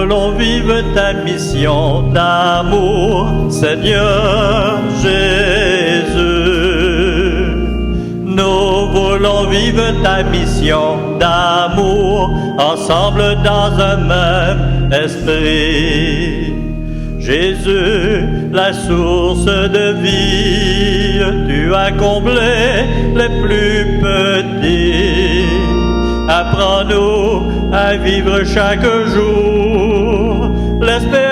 voulons vivre ta mission d'amour, Seigneur Jésus. Nous voulons vivre ta mission d'amour, ensemble dans un même esprit. Jésus, la source de vie, tu as comblé les plus petits. Apprends-nous à vivre chaque jour l'espérance.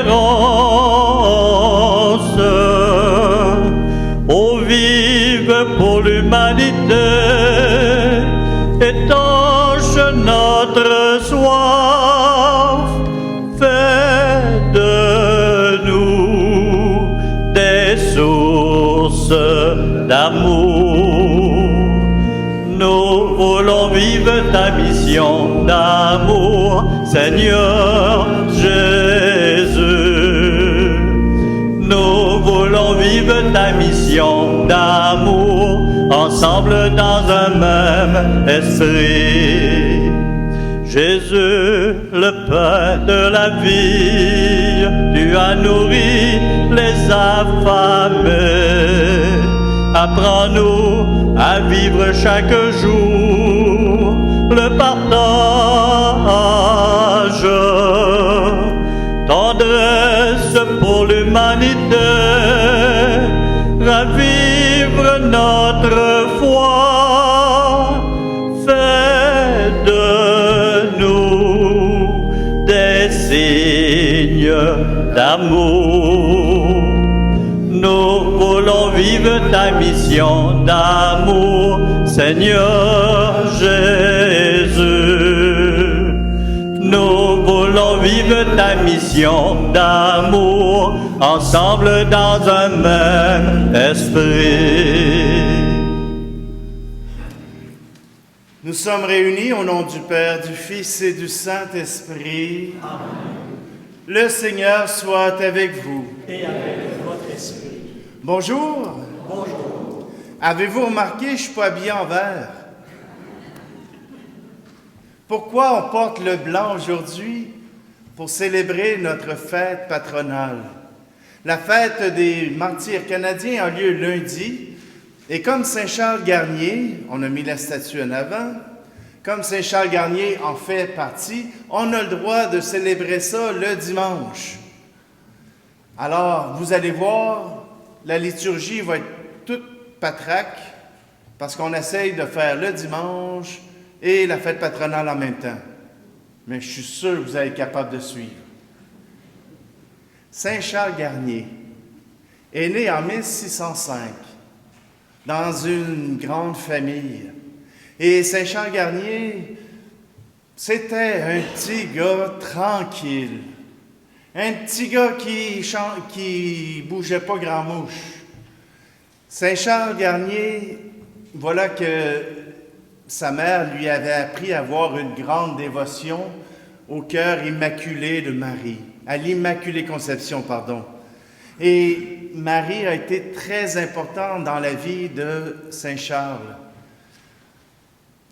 Oh, vive pour l'humanité, étanche notre soif, fais de nous des sources d'amour. Nous voulons vivre ta mission d'amour, Seigneur Jésus. Nous voulons vivre ta mission d'amour, ensemble dans un même esprit. Jésus, le pain de la vie, tu as nourri les affamés. Apprends-nous à vivre chaque jour le partage, tendresse pour l'humanité, ravivre notre foi, fais de nous des signes d'amour. Nous voulons vivre ta mission d'amour, Seigneur Jésus. Nous voulons vivre ta mission d'amour, ensemble dans un même esprit. Nous sommes réunis au nom du Père, du Fils et du Saint-Esprit. Amen. Le Seigneur soit avec vous. Et avec votre esprit. Bonjour. Bonjour. Avez-vous remarqué, je ne suis pas habillé en vert? Pourquoi on porte le blanc aujourd'hui? Pour célébrer notre fête patronale. La fête des martyrs canadiens a lieu lundi, et comme Saint-Charles Garnier, on a mis la statue en avant, comme Saint-Charles Garnier en fait partie, on a le droit de célébrer ça le dimanche. Alors, vous allez voir, la liturgie va être toute patraque, parce qu'on essaye de faire le dimanche et la fête patronale en même temps. Mais je suis sûr que vous allez être capable de suivre. Saint-Charles Garnier est né en 1605 dans une grande famille. Et Saint-Charles Garnier, c'était un petit gars tranquille. Un petit gars qui bougeait pas grand-mouche. Saint-Charles Garnier, voilà que sa mère lui avait appris à avoir une grande dévotion au cœur immaculé de Marie, à l'Immaculée Conception, pardon. Et Marie a été très importante dans la vie de Saint-Charles.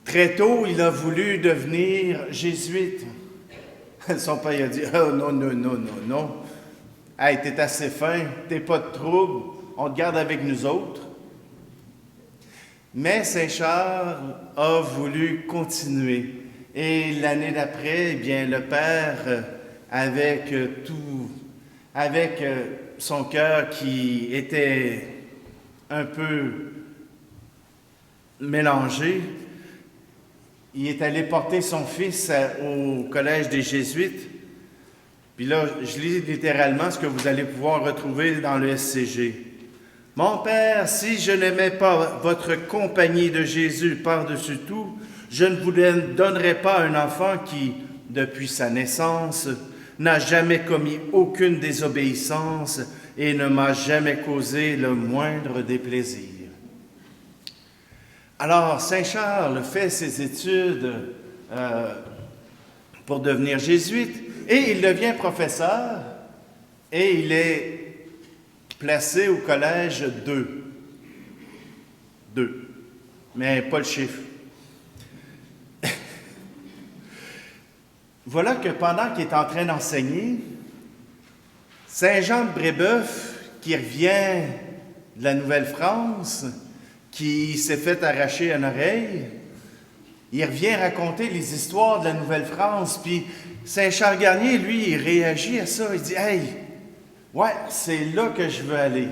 Très tôt, il a voulu devenir jésuite. Son père a dit « Oh non, non, non, non, non. Hey, t'es assez fin, t'es pas de trouble, on te garde avec nous autres. » Mais Saint-Charles a voulu continuer. Et l'année d'après, eh bien, le père, avec son cœur qui était un peu mélangé, il est allé porter son fils au collège des Jésuites. Puis là, je lis littéralement ce que vous allez pouvoir retrouver dans le SCG. « Mon Père, si je n'aimais pas votre compagnie de Jésus par-dessus tout, je ne vous donnerais pas un enfant qui, depuis sa naissance, n'a jamais commis aucune désobéissance et ne m'a jamais causé le moindre déplaisir. » Alors, Saint Charles fait ses études pour devenir jésuite et il devient professeur et il est placé au collège 2. 2, mais pas le chiffre. voilà que pendant qu'il est en train d'enseigner, Saint Jean de Brébeuf, qui revient de la Nouvelle-France, qui s'est fait arracher une oreille, il revient raconter les histoires de la Nouvelle-France, puis Saint Charles Garnier, lui, il réagit à ça, il dit « Hey, ouais, c'est là que je veux aller. »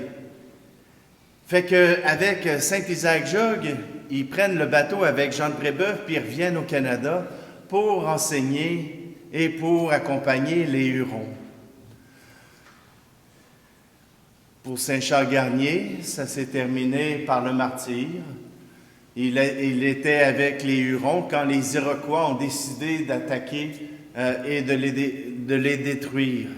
Fait qu'avec Saint-Isaac Jogues, ils prennent le bateau avec Jean de Brébeuf, puis ils reviennent au Canada pour enseigner et pour accompagner les Hurons. Pour Saint-Charles Garnier, ça s'est terminé par le martyre. Il était avec les Hurons quand les Iroquois ont décidé d'attaquer et de les détruire.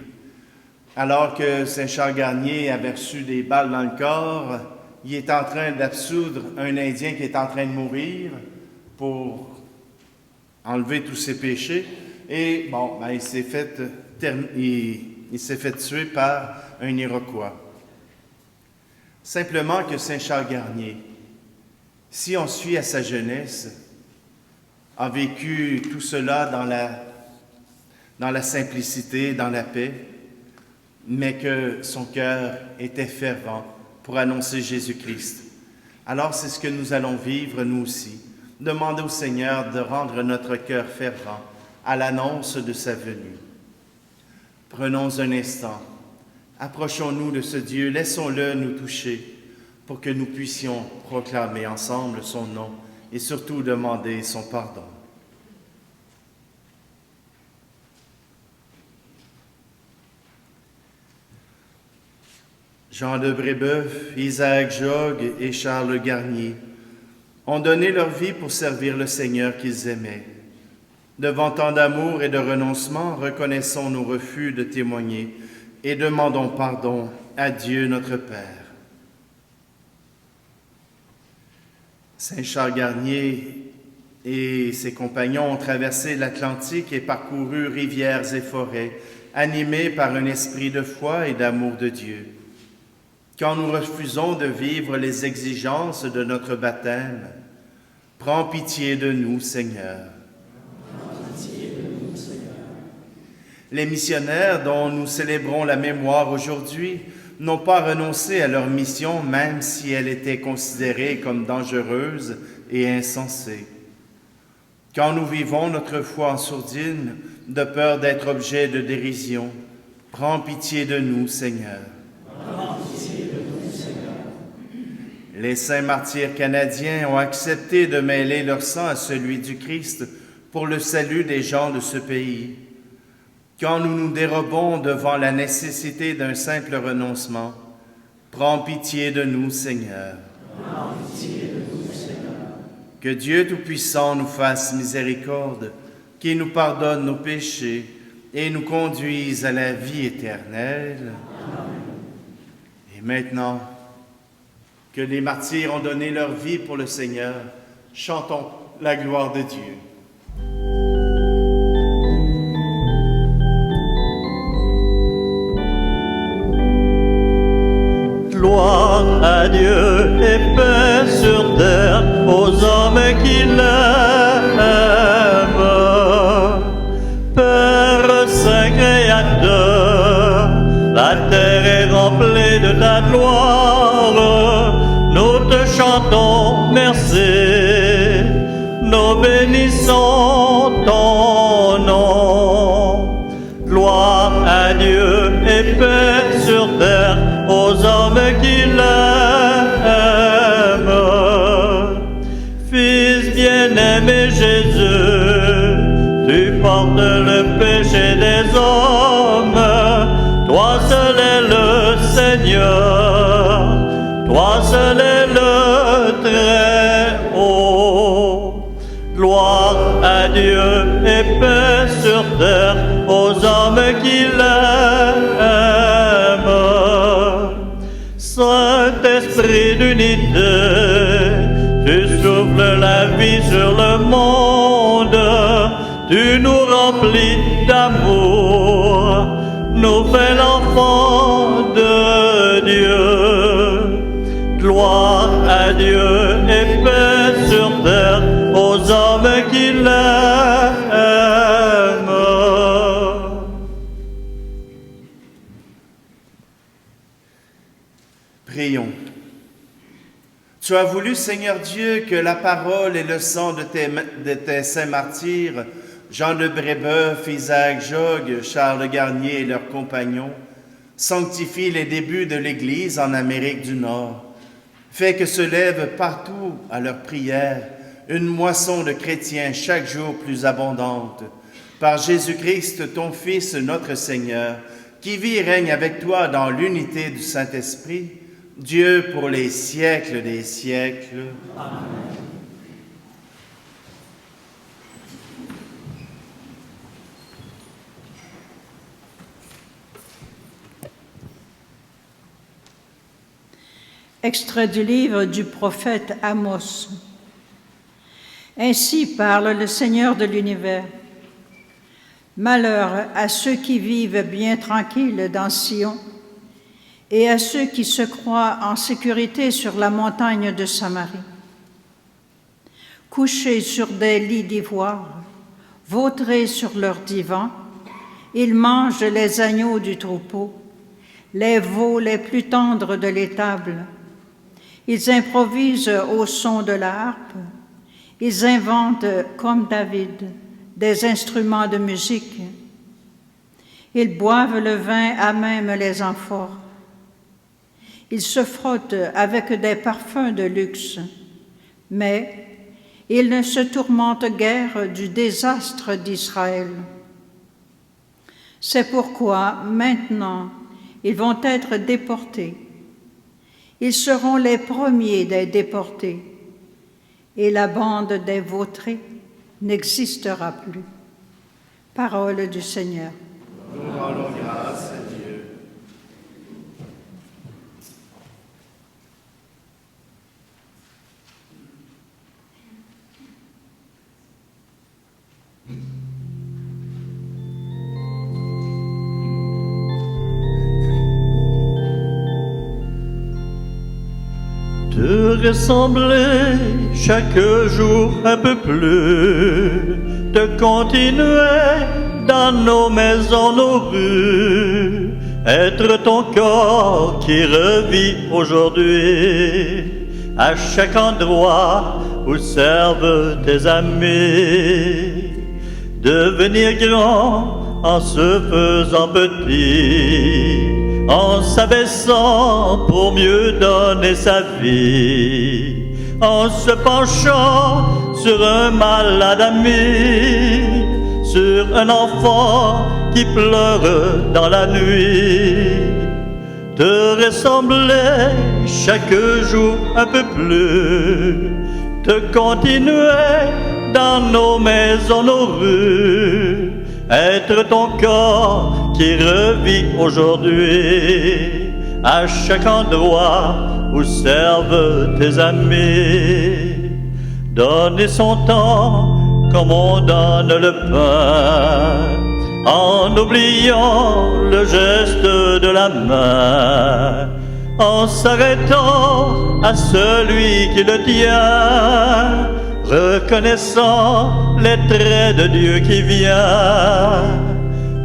Alors que Saint-Charles Garnier avait reçu des balles dans le corps, il est en train d'absoudre un Indien qui est en train de mourir pour enlever tous ses péchés. Et bon, il s'est fait tuer par un Iroquois. Simplement que Saint-Charles Garnier, si on suit à sa jeunesse, a vécu tout cela dans la simplicité, dans la paix, mais que son cœur était fervent pour annoncer Jésus-Christ. Alors c'est ce que nous allons vivre nous aussi. Demander au Seigneur de rendre notre cœur fervent à l'annonce de sa venue. Prenons un instant. Approchons-nous de ce Dieu, laissons-le nous toucher pour que nous puissions proclamer ensemble son nom et surtout demander son pardon. Jean de Brébeuf, Isaac Jogues et Charles Garnier ont donné leur vie pour servir le Seigneur qu'ils aimaient. Devant tant d'amour et de renoncement, reconnaissons nos refus de témoigner et demandons pardon à Dieu notre Père. Saint Charles Garnier et ses compagnons ont traversé l'Atlantique et parcouru rivières et forêts, animés par un esprit de foi et d'amour de Dieu. Quand nous refusons de vivre les exigences de notre baptême, prends pitié de nous, Seigneur. Les missionnaires dont nous célébrons la mémoire aujourd'hui n'ont pas renoncé à leur mission, même si elle était considérée comme dangereuse et insensée. Quand nous vivons notre foi en sourdine, de peur d'être objet de dérision, prends pitié de nous, Seigneur. Prends pitié de nous, Seigneur. Les saints martyrs canadiens ont accepté de mêler leur sang à celui du Christ pour le salut des gens de ce pays. Quand nous nous dérobons devant la nécessité d'un simple renoncement, prends pitié de nous, Seigneur. Prends pitié de nous, Seigneur. Que Dieu Tout-Puissant nous fasse miséricorde, qu'il nous pardonne nos péchés et nous conduise à la vie éternelle. Amen. Et maintenant, que les martyrs ont donné leur vie pour le Seigneur, chantons la gloire de Dieu. Gloire à Dieu et paix sur terre aux hommes qui l'aiment. Père Saint Créateur, la terre est remplie de ta gloire. Nous te chantons merci, nous bénissons ton nom. Gloire à Dieu et paix sur terre aux hommes qui l'aiment. Fils bien-aimé Jésus, tu portes le péché des hommes. Toi seul est le Seigneur, toi seul est le Très-Haut. Gloire à Dieu et paix sur terre aux hommes qui l'aiment. Saint-Esprit d'unité, tu souffles la vie sur le monde, tu nous remplis d'amour, nous fais l'enfant de Dieu. Gloire à Dieu et paix sur terre aux hommes qui l'aiment. Prions. Tu as voulu, Seigneur Dieu, que la parole et le sang de tes saints martyrs, Jean de Brébeuf, Isaac Jogues, Charles Garnier et leurs compagnons, sanctifient les débuts de l'Église en Amérique du Nord. Fais que se lève partout à leur prière une moisson de chrétiens chaque jour plus abondante. Par Jésus-Christ, ton Fils, notre Seigneur, qui vit et règne avec toi dans l'unité du Saint-Esprit, Dieu pour les siècles des siècles. Amen. Extrait du livre du prophète Amos. Ainsi parle le Seigneur de l'univers. Malheur à ceux qui vivent bien tranquilles dans Sion et à ceux qui se croient en sécurité sur la montagne de Samarie. Couchés sur des lits d'ivoire, vautrés sur leurs divans, ils mangent les agneaux du troupeau, les veaux les plus tendres de l'étable. Ils improvisent au son de la harpe, ils inventent, comme David, des instruments de musique. Ils boivent le vin à même les amphores. Ils se frottent avec des parfums de luxe, mais ils ne se tourmentent guère du désastre d'Israël. C'est pourquoi, maintenant, ils vont être déportés. Ils seront les premiers des déportés, et la bande des vautrés n'existera plus. Parole du Seigneur. Nous rendons grâce à Dieu. Te ressembler chaque jour un peu plus, de continuer dans nos maisons, nos rues, être ton corps qui revit aujourd'hui, à chaque endroit où servent tes amis, devenir grand en se faisant petit, en s'abaissant pour mieux donner sa vie, en se penchant sur un malade ami, sur un enfant qui pleure dans la nuit, te ressembler chaque jour un peu plus, te continuer dans nos maisons, nos rues, être ton corps qui revit aujourd'hui, à chaque endroit où servent tes amis. Donner son temps comme on donne le pain, en oubliant le geste de la main, en s'arrêtant à celui qui le tient, reconnaissant les traits de Dieu qui vient,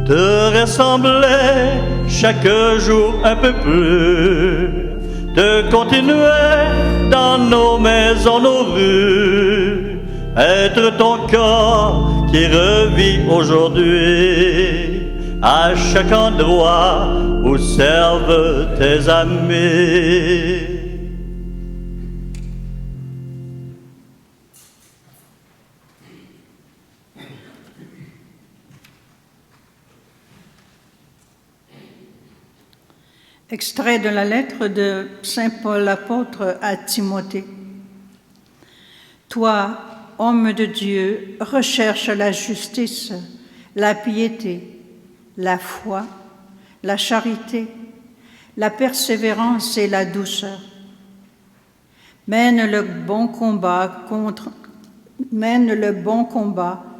te ressembler chaque jour un peu plus, de continuer dans nos maisons, nos rues, être ton corps qui revit aujourd'hui, à chaque endroit où servent tes amis. Extrait de la lettre de Saint Paul apôtre à Timothée. Toi, homme de Dieu, recherche la justice, la piété, la foi, la charité, la persévérance et la douceur. Mène le bon combat,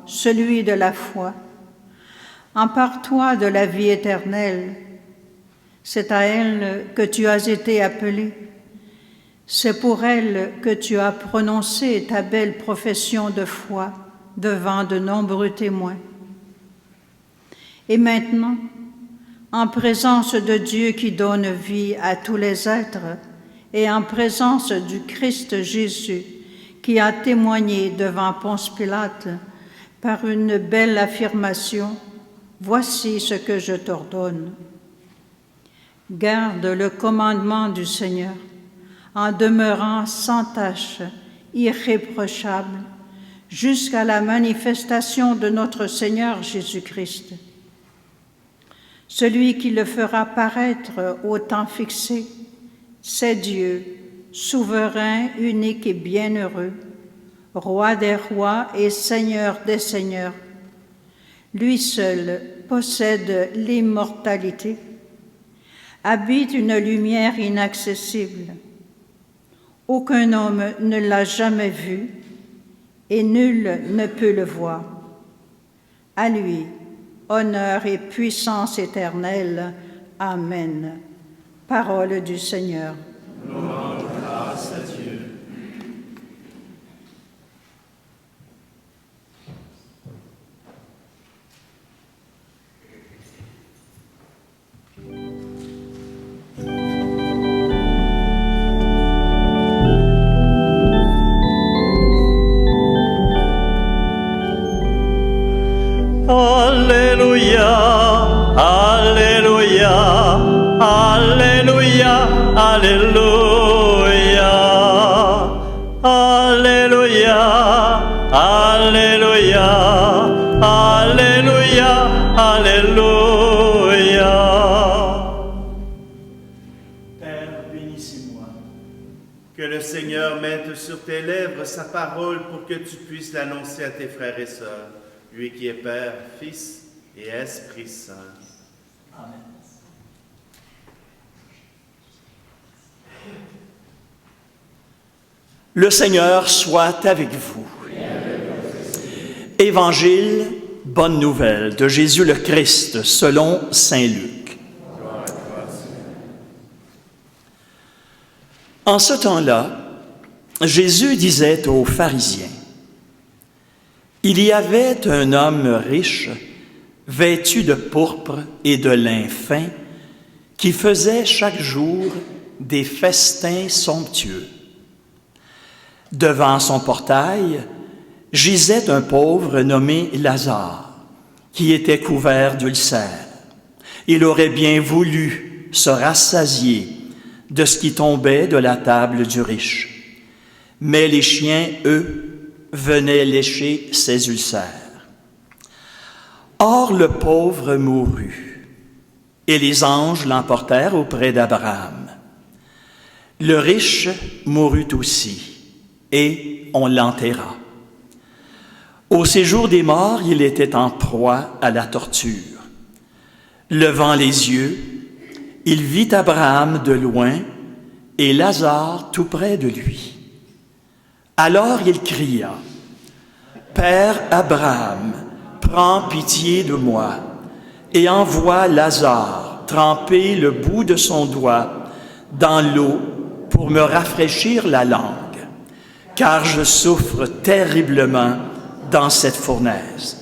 celui de la foi. Empare-toi de la vie éternelle. C'est à elle que tu as été appelé. C'est pour elle que tu as prononcé ta belle profession de foi devant de nombreux témoins. Et maintenant, en présence de Dieu qui donne vie à tous les êtres et en présence du Christ Jésus, qui a témoigné devant Ponce Pilate par une belle affirmation, « Voici ce que je t'ordonne. » Garde le commandement du Seigneur en demeurant sans tache, irréprochable, jusqu'à la manifestation de notre Seigneur Jésus-Christ. Celui qui le fera paraître au temps fixé, c'est Dieu, souverain, unique et bienheureux, Roi des rois et Seigneur des seigneurs. Lui seul possède l'immortalité, habite une lumière inaccessible. Aucun homme ne l'a jamais vu et nul ne peut le voir. À lui, honneur et puissance éternelle. Amen. Parole du Seigneur. Grâce à Dieu. Alléluia, Alléluia, Alléluia, Alléluia, Alléluia, Alléluia, Alléluia, Alléluia. Père, bénissez-moi. Que le Seigneur mette sur tes lèvres sa parole pour que tu puisses l'annoncer à tes frères et sœurs, lui qui est Père, Fils et Esprit Saint. Amen. Le Seigneur soit avec vous. Évangile, bonne nouvelle de Jésus le Christ selon saint Luc. En ce temps-là, Jésus disait aux pharisiens, « Il y avait un homme riche, vêtu de pourpre et de lin fin, qui faisait chaque jour des festins somptueux. Devant son portail gisait un pauvre nommé Lazare, qui était couvert d'ulcères. Il aurait bien voulu se rassasier de ce qui tombait de la table du riche. Mais les chiens, eux, venaient lécher ses ulcères. Or le pauvre mourut, et les anges l'emportèrent auprès d'Abraham. Le riche mourut aussi, et on l'enterra. Au séjour des morts, il était en proie à la torture. Levant les yeux, il vit Abraham de loin et Lazare tout près de lui. Alors il cria, « Père Abraham, prends pitié de moi et envoie Lazare tremper le bout de son doigt dans l'eau pour me rafraîchir la langue, car je souffre terriblement dans cette fournaise. »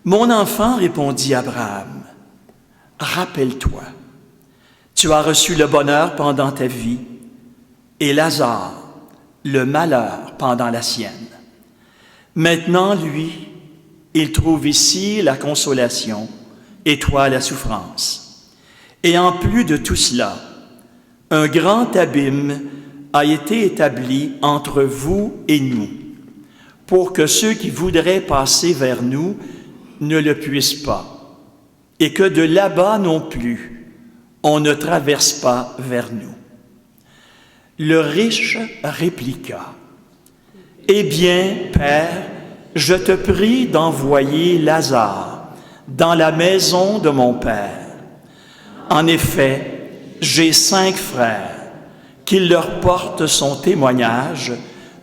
Mon enfant, répondit Abraham, « Rappelle-toi, tu as reçu le bonheur pendant ta vie et Lazare, le malheur pendant la sienne. Maintenant, lui, il trouve ici la consolation et toi la souffrance. Et en plus de tout cela, un grand abîme a été établi entre vous et nous, pour que ceux qui voudraient passer vers nous ne le puissent pas, et que de là-bas non plus, on ne traverse pas vers nous. » Le riche répliqua, « Eh bien, Père, je te prie d'envoyer Lazare dans la maison de mon Père. En effet, j'ai 5 frères, qu'il leur porte son témoignage,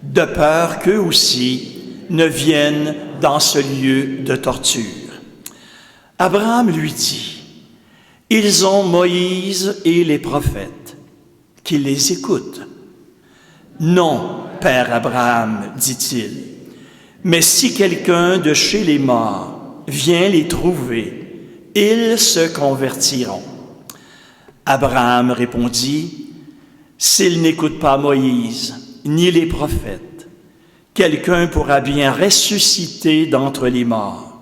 de peur qu'eux aussi ne viennent dans ce lieu de torture. » Abraham lui dit, « Ils ont Moïse et les prophètes, qu'ils les écoutent. » « Non, Père Abraham, dit-il, mais si quelqu'un de chez les morts vient les trouver, ils se convertiront. » Abraham répondit, « S'ils n'écoutent pas Moïse, ni les prophètes, quelqu'un pourra bien ressusciter d'entre les morts.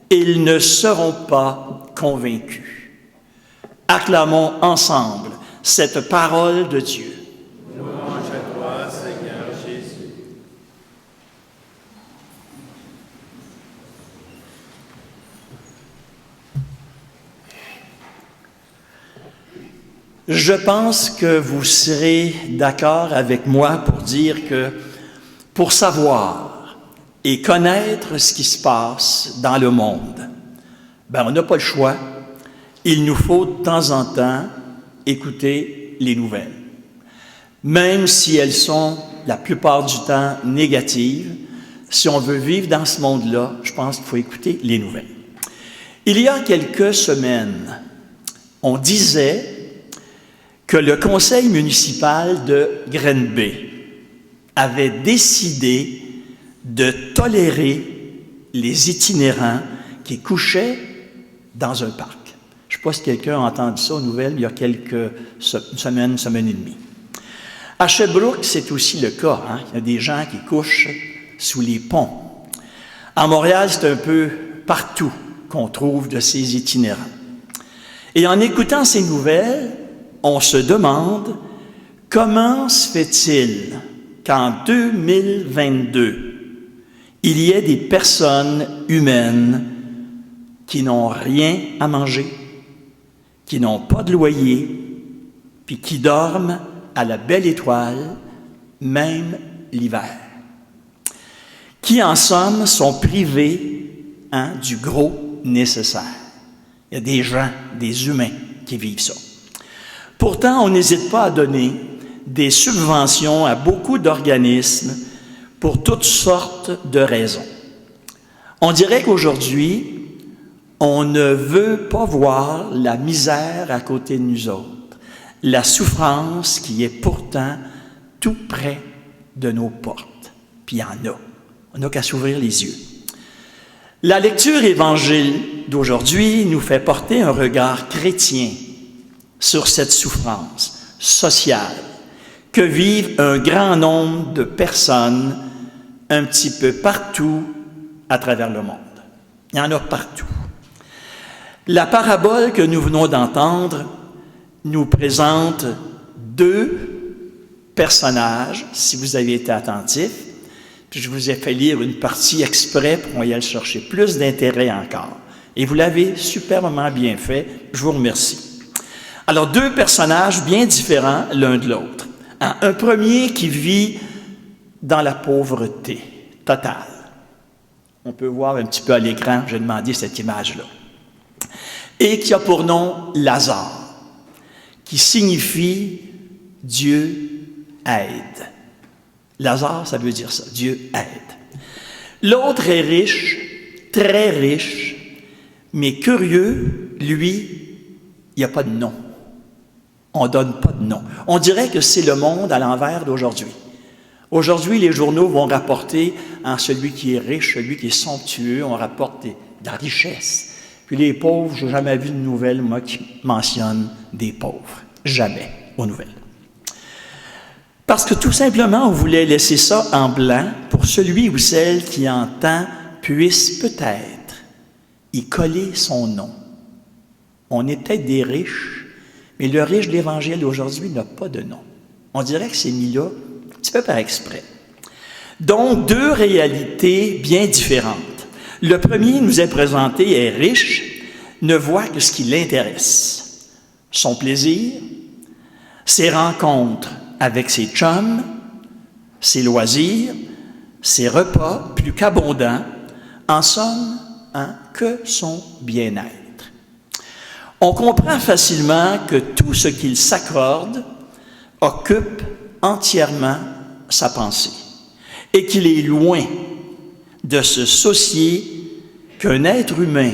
Ils ne seront pas convaincus. Acclamons ensemble cette parole de Dieu. Louange à toi, Seigneur Jésus. Je pense que vous serez d'accord avec moi pour dire que pour savoir et connaître ce qui se passe dans le monde, on n'a pas le choix. Il nous faut de temps en temps écouter les nouvelles. Même si elles sont la plupart du temps négatives, si on veut vivre dans ce monde-là, je pense qu'il faut écouter les nouvelles. Il y a quelques semaines, on disait que le conseil municipal de Green Bay avait décidé de tolérer les itinérants qui couchaient dans un parc. Je ne sais pas si quelqu'un a entendu ça aux nouvelles il y a quelques semaine et demie. À Sherbrooke, c'est aussi le cas. Il y a des gens qui couchent sous les ponts. À Montréal, c'est un peu partout qu'on trouve de ces itinérants. Et en écoutant ces nouvelles, on se demande comment se fait-il qu'en 2022, il y ait des personnes humaines qui n'ont rien à manger, qui n'ont pas de loyer, puis qui dorment à la belle étoile, même l'hiver. Qui, en somme, sont privés du gros nécessaire. Il y a des gens, des humains qui vivent ça. Pourtant, on n'hésite pas à donner des subventions à beaucoup d'organismes pour toutes sortes de raisons. On dirait qu'aujourd'hui, on ne veut pas voir la misère à côté de nous autres, la souffrance qui est pourtant tout près de nos portes. Puis il y en a. On n'a qu'à s'ouvrir les yeux. La lecture évangile d'aujourd'hui nous fait porter un regard chrétien sur cette souffrance sociale que vivent un grand nombre de personnes un petit peu partout à travers le monde. Il y en a partout. La parabole que nous venons d'entendre nous présente deux personnages, si vous avez été attentifs, puis je vous ai fait lire une partie exprès pour qu'on y aille chercher plus d'intérêt encore. Et vous l'avez superbement bien fait, je vous remercie. Alors, deux personnages bien différents l'un de l'autre. Un premier qui vit dans la pauvreté totale. On peut voir un petit peu à l'écran, j'ai demandé cette image-là. Et qui a pour nom Lazare, qui signifie Dieu aide. Lazare, ça veut dire ça, Dieu aide. L'autre est riche, très riche, mais curieux, lui, il n'y a pas de nom. On ne donne pas de nom. On dirait que c'est le monde à l'envers d'aujourd'hui. Aujourd'hui, les journaux vont rapporter celui qui est riche, celui qui est somptueux, on rapporte de la richesse. Puis les pauvres, je n'ai jamais vu de nouvelles, moi, qui mentionnent des pauvres. Jamais aux nouvelles. Parce que tout simplement, on voulait laisser ça en blanc pour celui ou celle qui entend puisse peut-être y coller son nom. On est peut-être des riches, mais le riche de l'Évangile d'aujourd'hui n'a pas de nom. On dirait que c'est mis là un petit peu par exprès. Donc, deux réalités bien différentes. Le premier nous est présenté est riche, ne voit que ce qui l'intéresse. Son plaisir, ses rencontres avec ses chums, ses loisirs, ses repas plus qu'abondants, en somme, que son bien-être. On comprend facilement que tout ce qu'il s'accorde occupe entièrement sa pensée et qu'il est loin de se soucier qu'un être humain,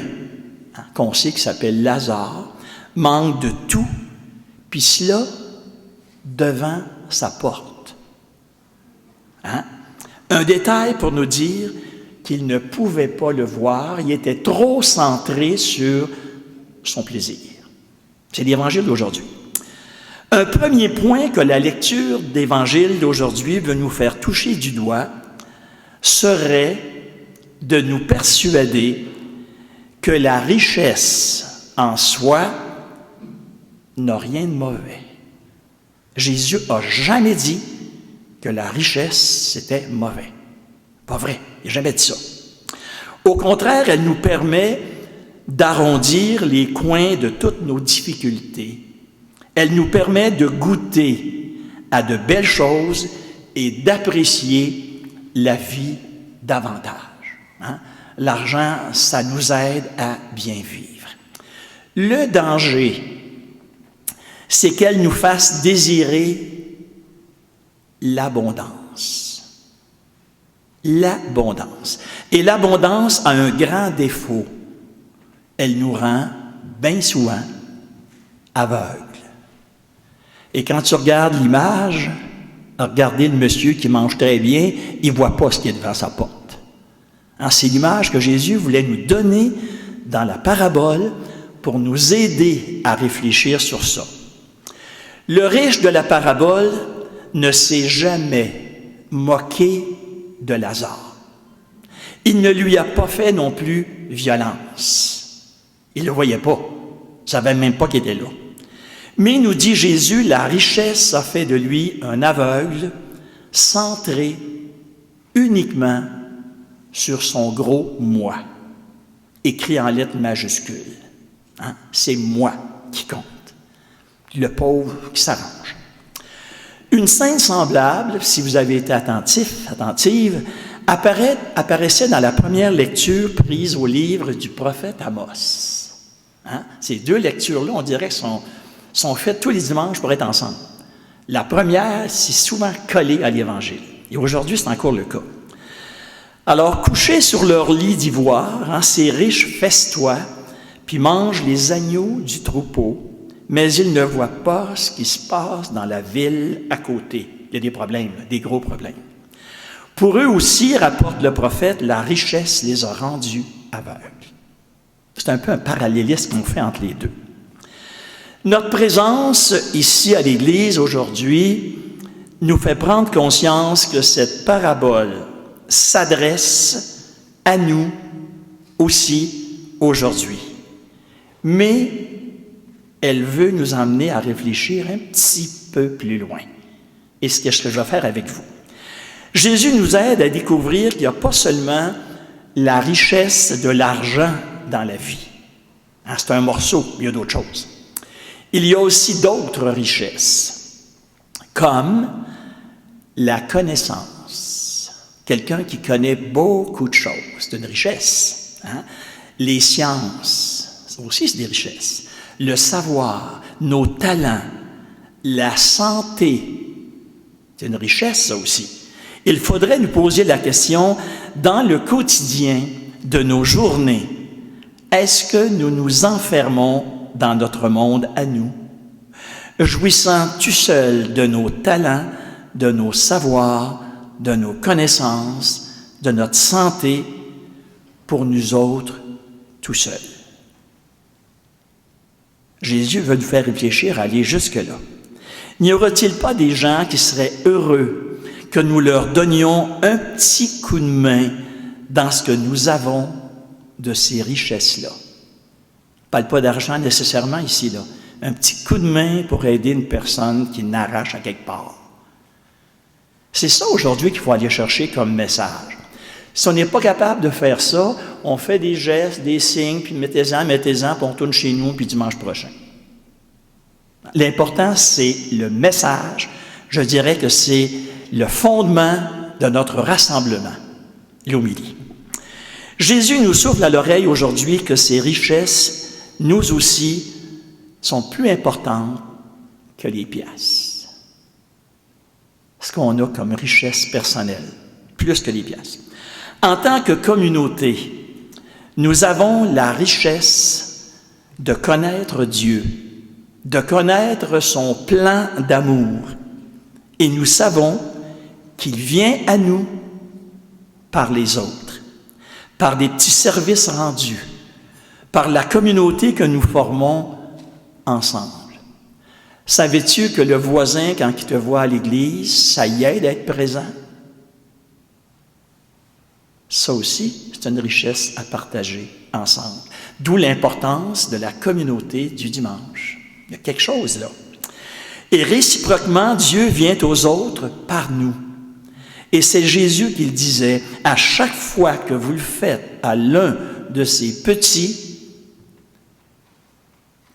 qu'on sait qui s'appelle Lazare, manque de tout, puis cela devant sa porte. Un détail pour nous dire qu'il ne pouvait pas le voir, il était trop centré sur son plaisir. C'est l'Évangile d'aujourd'hui. Un premier point que la lecture d'Évangile d'aujourd'hui veut nous faire toucher du doigt serait de nous persuader que la richesse en soi n'a rien de mauvais. Jésus n'a jamais dit que la richesse, c'était mauvais. Pas vrai, il n'a jamais dit ça. Au contraire, elle nous permet d'arrondir les coins de toutes nos difficultés. Elle nous permet de goûter à de belles choses et d'apprécier la vie davantage. Hein? L'argent, ça nous aide à bien vivre. Le danger, c'est qu'elle nous fasse désirer l'abondance. L'abondance. Et l'abondance a un grand défaut. Elle nous rend bien souvent aveugles. Et quand tu regardes l'image, regardez le monsieur qui mange très bien, il ne voit pas ce qui est devant sa porte. Hein, c'est l'image que Jésus voulait nous donner dans la parabole pour nous aider à réfléchir sur ça. Le riche de la parabole ne s'est jamais moqué de Lazare. Il ne lui a pas fait non plus violence. Il ne le voyait pas. Il ne savait même pas qu'il était là. Mais, nous dit Jésus, la richesse a fait de lui un aveugle centré uniquement sur son gros « moi », écrit en lettres majuscules. Hein? C'est « moi » qui compte. Le pauvre qui s'arrange. Une scène semblable, si vous avez été attentive, apparaissait dans la première lecture prise au livre du prophète Amos. Hein? Ces deux lectures-là, on dirait que sont faites tous les dimanches pour être ensemble. La première, c'est souvent collé à l'Évangile. Et aujourd'hui, c'est encore le cas. Alors, couchés sur leur lit d'ivoire, hein, ces riches festoient, puis mangent les agneaux du troupeau, mais ils ne voient pas ce qui se passe dans la ville à côté. Il y a des problèmes, des gros problèmes. Pour eux aussi, rapporte le prophète, la richesse les a rendus aveugles. C'est un peu un parallélisme qu'on fait entre les deux. Notre présence ici à l'Église aujourd'hui nous fait prendre conscience que cette parabole s'adresse à nous aussi aujourd'hui. Mais elle veut nous emmener à réfléchir un petit peu plus loin. Et c'est ce que je vais faire avec vous. Jésus nous aide à découvrir qu'il n'y a pas seulement la richesse de l'argent dans la vie. Hein, c'est un morceau, il y a d'autres choses. Il y a aussi d'autres richesses, comme la connaissance. Quelqu'un qui connaît beaucoup de choses, c'est une richesse. Hein? Les sciences, ça aussi c'est des richesses. Le savoir, nos talents, la santé, c'est une richesse ça aussi. Il faudrait nous poser la question, dans le quotidien de nos journées, est-ce que nous nous enfermons dans notre monde à nous, jouissant tout seul de nos talents, de nos savoirs, de nos connaissances, de notre santé, pour nous autres, tout seuls. Jésus veut nous faire réfléchir à aller jusque-là. N'y aura-t-il pas des gens qui seraient heureux que nous leur donnions un petit coup de main dans ce que nous avons de ces richesses-là? Je ne parle pas d'argent nécessairement ici, là. Un petit coup de main pour aider une personne qui n'arrache à quelque part. C'est ça aujourd'hui qu'il faut aller chercher comme message. Si on n'est pas capable de faire ça, on fait des gestes, des signes, puis mettez-en, puis on retourne chez nous, puis dimanche prochain. L'important, c'est le message. Je dirais que c'est le fondement de notre rassemblement, l'homélie. Jésus nous souffle à l'oreille aujourd'hui que ces richesses, nous aussi, sont plus importantes que les pièces. Ce qu'on a comme richesse personnelle, plus que les pièces. En tant que communauté, nous avons la richesse de connaître Dieu, de connaître son plan d'amour. Et nous savons qu'il vient à nous par les autres, par des petits services rendus, par la communauté que nous formons ensemble. Savais-tu que le voisin, quand il te voit à l'église, ça y aide à être présent? Ça aussi, c'est une richesse à partager ensemble. D'où l'importance de la communauté du dimanche. Il y a quelque chose là. Et réciproquement, Dieu vient aux autres par nous. Et c'est Jésus qui le disait, à chaque fois que vous le faites à l'un de ces petits,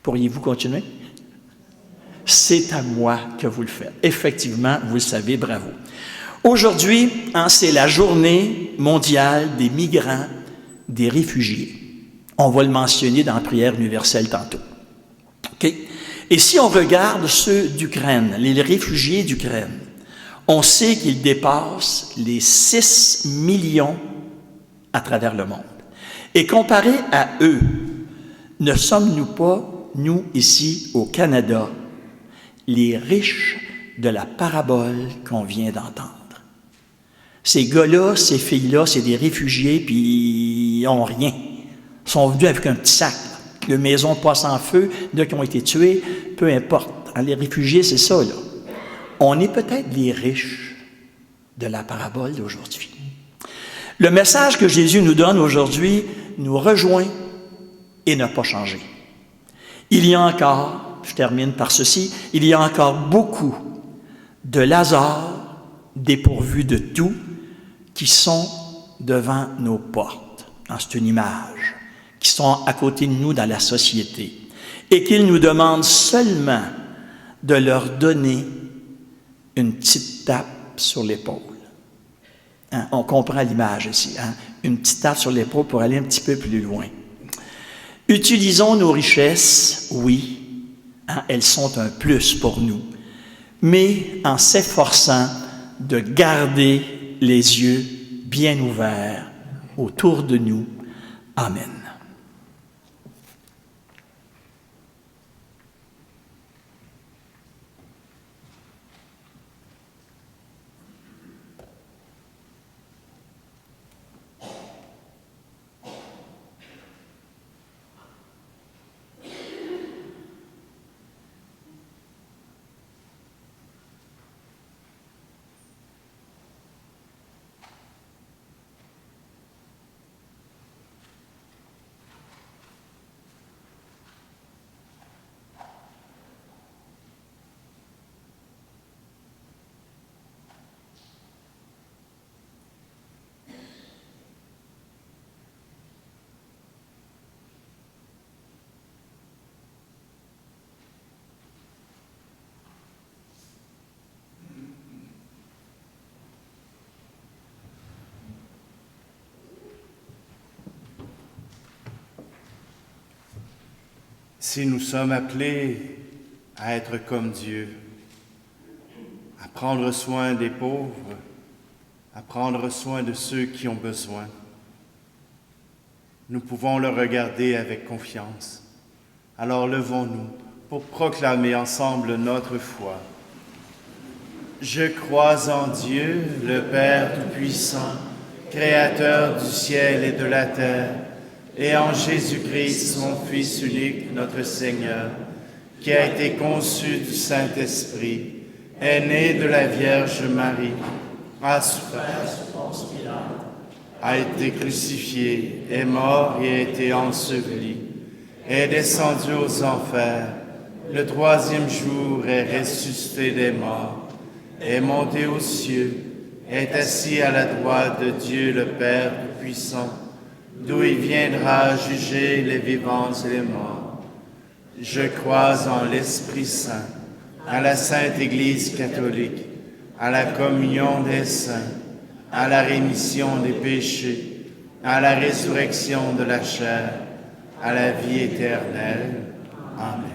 pourriez-vous continuer? C'est à moi que vous le faites. Effectivement, vous le savez, bravo. Aujourd'hui, c'est la journée mondiale des migrants, des réfugiés. On va le mentionner dans la prière universelle tantôt. OK? Et si on regarde ceux d'Ukraine, les réfugiés d'Ukraine, on sait qu'ils dépassent les 6 millions à travers le monde. Et comparé à eux, ne sommes-nous pas, nous, ici, au Canada, les riches de la parabole qu'on vient d'entendre? Ces gars-là, ces filles-là, c'est des réfugiés, puis ils n'ont rien. Ils sont venus avec un petit sac. La maison passe en feu, il y en a qui ont été tués, peu importe. Les réfugiés, c'est ça, là. On est peut-être les riches de la parabole d'aujourd'hui. Le message que Jésus nous donne aujourd'hui nous rejoint et n'a pas changé. Il y a encore, je termine par ceci, il y a encore beaucoup de Lazare dépourvus de tout qui sont devant nos portes. C'est une image, qui sont à côté de nous dans la société et qu'il nous demande seulement de leur donner une petite tape sur l'épaule. On comprend l'image ici. Une petite tape sur l'épaule pour aller un petit peu plus loin. Utilisons nos richesses, oui, elles sont un plus pour nous, mais en s'efforçant de garder les yeux bien ouverts autour de nous. Amen. Si nous sommes appelés à être comme Dieu, à prendre soin des pauvres, à prendre soin de ceux qui ont besoin, nous pouvons le regarder avec confiance. Alors levons-nous pour proclamer ensemble notre foi. Je crois en Dieu, le Père Tout-Puissant, Créateur du ciel et de la terre, et en Jésus-Christ, son Fils unique, notre Seigneur, qui a été conçu du Saint-Esprit, est né de la Vierge Marie, a souffert sous Ponce Pilate, a été crucifié, est mort et a été enseveli, est descendu aux enfers, le troisième jour est ressuscité des morts, est monté aux cieux, est assis à la droite de Dieu le Père Tout-Puissant, d'où il viendra juger les vivants et les morts. Je crois en l'Esprit Saint, à la Sainte Église catholique, à la communion des saints, à la rémission des péchés, à la résurrection de la chair, à la vie éternelle. Amen.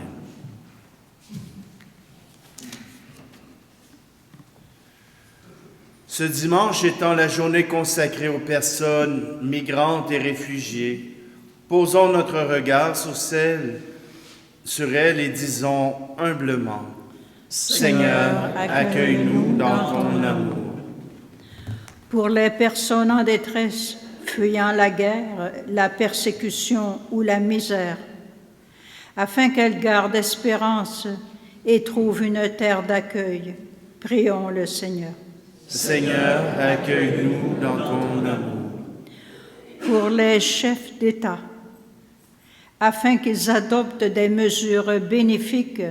Ce dimanche étant la journée consacrée aux personnes migrantes et réfugiées, posons notre regard sur elles et disons humblement, Seigneur, accueille-nous dans ton amour. Pour les personnes en détresse, fuyant la guerre, la persécution ou la misère, afin qu'elles gardent espérance et trouve une terre d'accueil. Prions le Seigneur. Seigneur, accueille-nous dans ton amour. Pour les chefs d'État, afin qu'ils adoptent des mesures bénéfiques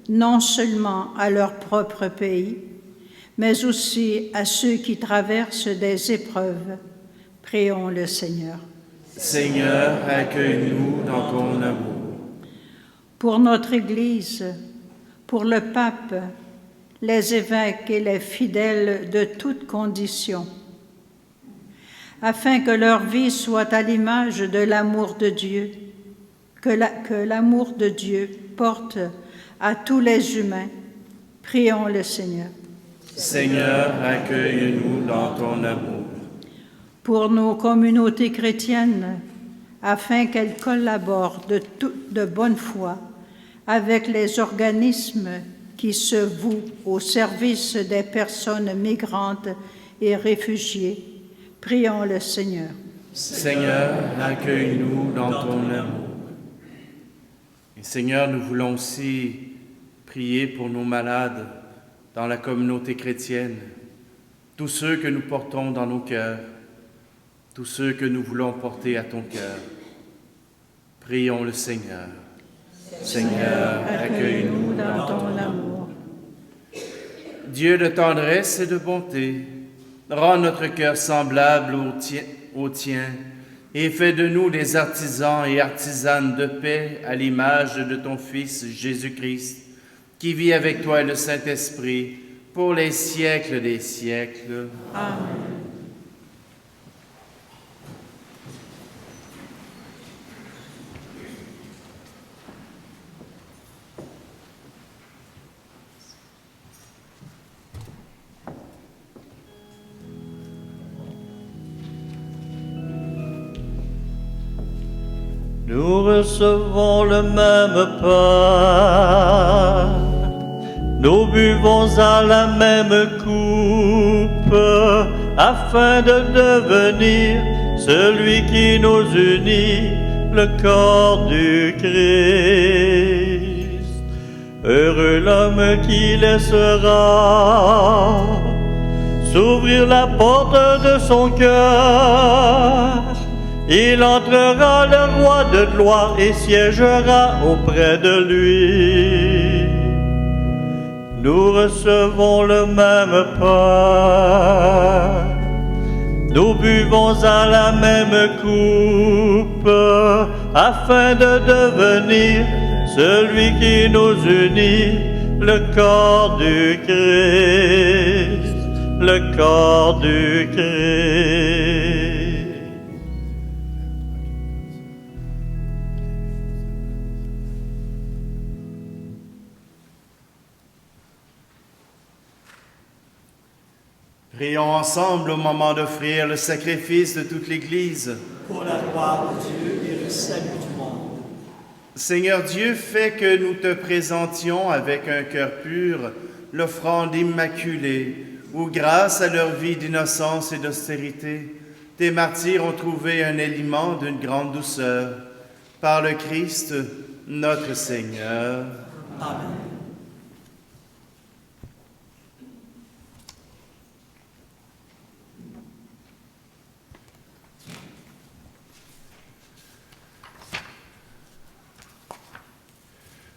non seulement à leur propre pays, mais aussi à ceux qui traversent des épreuves. Prions le Seigneur. Seigneur, accueille-nous dans ton amour. Pour notre Église, pour le pape, les évêques et les fidèles de toutes conditions, afin que leur vie soit à l'image de l'amour de Dieu, que l'amour de Dieu porte à tous les humains. Prions le Seigneur. Seigneur, accueille-nous dans ton amour. Pour nos communautés chrétiennes, afin qu'elles collaborent de bonne foi avec les organismes qui se vouent au service des personnes migrantes et réfugiées. Prions le Seigneur. Seigneur, accueille-nous dans ton amour. Et Seigneur, nous voulons aussi prier pour nos malades dans la communauté chrétienne, tous ceux que nous portons dans nos cœurs, tous ceux que nous voulons porter à ton cœur. Prions le Seigneur. Seigneur, accueille-nous dans ton amour. Dieu de tendresse et de bonté, rends notre cœur semblable au tien et fais de nous des artisans et artisanes de paix à l'image de ton Fils Jésus-Christ, qui vit avec toi et le Saint-Esprit pour les siècles des siècles. Amen. Nous recevons le même pain, nous buvons à la même coupe, afin de devenir celui qui nous unit, le corps du Christ. Heureux l'homme qui laissera s'ouvrir la porte de son cœur. Il entrera le roi de gloire et siégera auprès de lui. Nous recevons le même pain, nous buvons à la même coupe, afin de devenir celui qui nous unit, le corps du Christ, le corps du Christ. Prions ensemble au moment d'offrir le sacrifice de toute l'Église. Pour la gloire de Dieu et le salut du monde. Seigneur Dieu, fais que nous te présentions avec un cœur pur l'offrande immaculée, où grâce à leur vie d'innocence et d'austérité, tes martyrs ont trouvé un aliment d'une grande douceur. Par le Christ, notre Seigneur. Amen.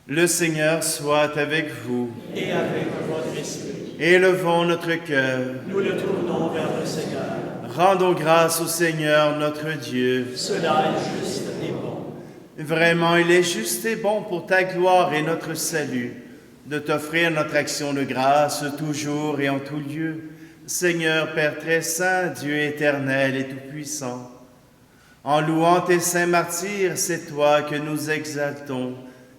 Le Seigneur soit avec vous. Et avec votre esprit. Élevons notre cœur. Nous le tournons vers le Seigneur. Rendons grâce au Seigneur notre Dieu. Cela est juste et bon. Vraiment, il est juste et bon pour ta gloire et notre salut de t'offrir notre action de grâce toujours et en tout lieu. Seigneur Père très saint, Dieu éternel et tout-puissant, en louant tes saints martyrs, c'est toi que nous exaltons,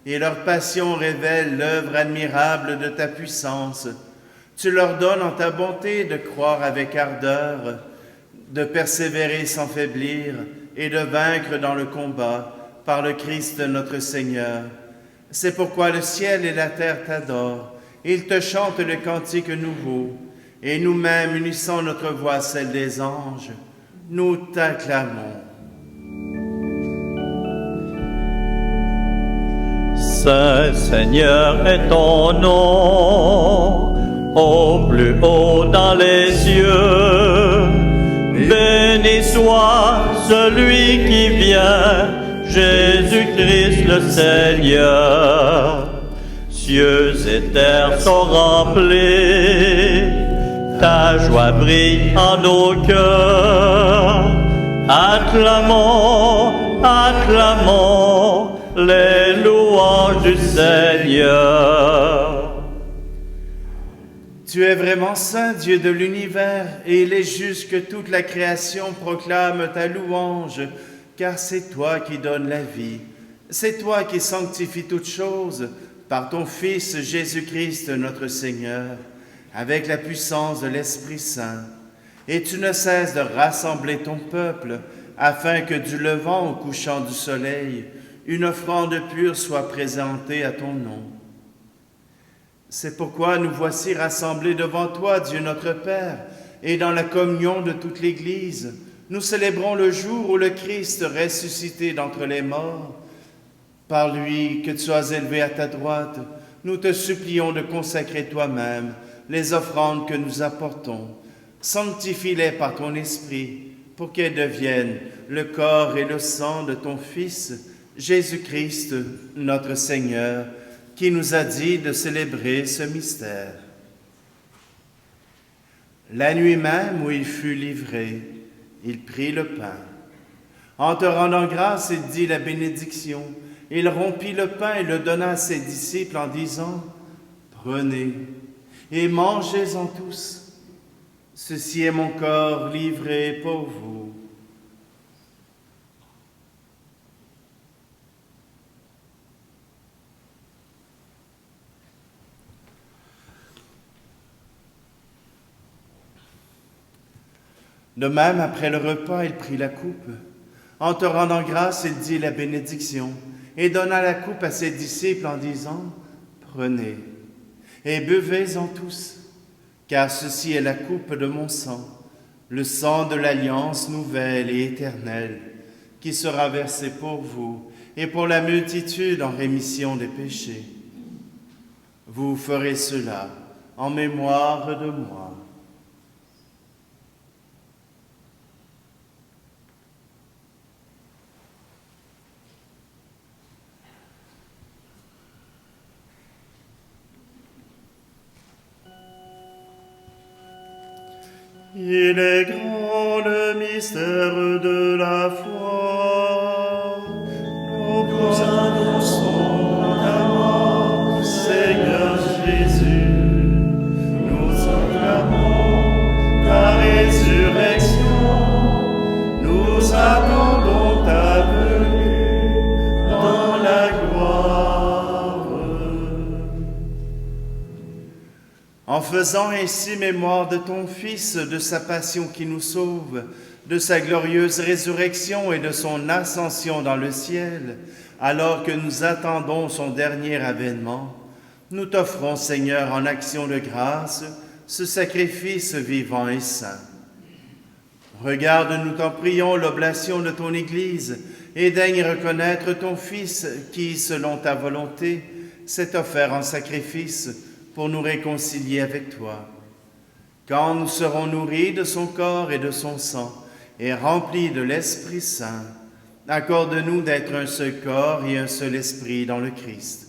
et leur passion révèle l'œuvre admirable de ta puissance. Tu leur donnes en ta bonté de croire avec ardeur, de persévérer sans faiblir et de vaincre dans le combat par le Christ notre Seigneur. C'est pourquoi le ciel et la terre t'adorent. Ils te chantent le cantique nouveau, et nous-mêmes, unissant notre voix à celle des anges, nous t'acclamons. Saint Seigneur est ton nom, au plus haut dans les cieux. Béni soit celui qui vient, Jésus-Christ le Seigneur. Cieux et terre sont remplis, ta joie brille en nos cœurs. Acclamons, acclamons les louanges du Seigneur. Tu es vraiment saint, Dieu de l'univers, et il est juste que toute la création proclame ta louange, car c'est toi qui donnes la vie. C'est toi qui sanctifies toutes choses par ton Fils Jésus-Christ notre Seigneur, avec la puissance de l'Esprit Saint. Et tu ne cesses de rassembler ton peuple, afin que du levant au couchant du soleil, une offrande pure soit présentée à ton nom. C'est pourquoi nous voici rassemblés devant toi, Dieu notre Père, et dans la communion de toute l'Église, nous célébrons le jour où le Christ ressuscité d'entre les morts. Par lui que tu as élevé à ta droite, nous te supplions de consacrer toi-même les offrandes que nous apportons. Sanctifie-les par ton Esprit, pour qu'elles deviennent le corps et le sang de ton Fils, Jésus-Christ, notre Seigneur, qui nous a dit de célébrer ce mystère. La nuit même où il fut livré, il prit le pain. En te rendant grâce, il dit la bénédiction. Il rompit le pain et le donna à ses disciples en disant, « Prenez et mangez-en tous. Ceci est mon corps livré pour vous. » De même, après le repas, il prit la coupe. En te rendant grâce, il dit la bénédiction et donna la coupe à ses disciples en disant, « Prenez et buvez-en tous, car ceci est la coupe de mon sang, le sang de l'alliance nouvelle et éternelle, qui sera versé pour vous et pour la multitude en rémission des péchés. Vous ferez cela en mémoire de moi. » Il est grand le mystère de la foi. Nous annonçons ta mort, Seigneur Jésus. Nous acclamons ta résurrection. Nous attendons ta venue dans la gloire. En faisant ainsi mémoire de ton Fils, de sa passion qui nous sauve, de sa glorieuse résurrection et de son ascension dans le ciel, alors que nous attendons son dernier avènement, nous t'offrons, Seigneur, en action de grâce, ce sacrifice vivant et saint. Regarde, nous t'en prions, l'oblation de ton Église, et daigne reconnaître ton Fils qui, selon ta volonté, s'est offert en sacrifice pour nous réconcilier avec toi. Quand nous serons nourris de son corps et de son sang, et remplis de l'Esprit Saint, accorde-nous d'être un seul corps et un seul esprit dans le Christ.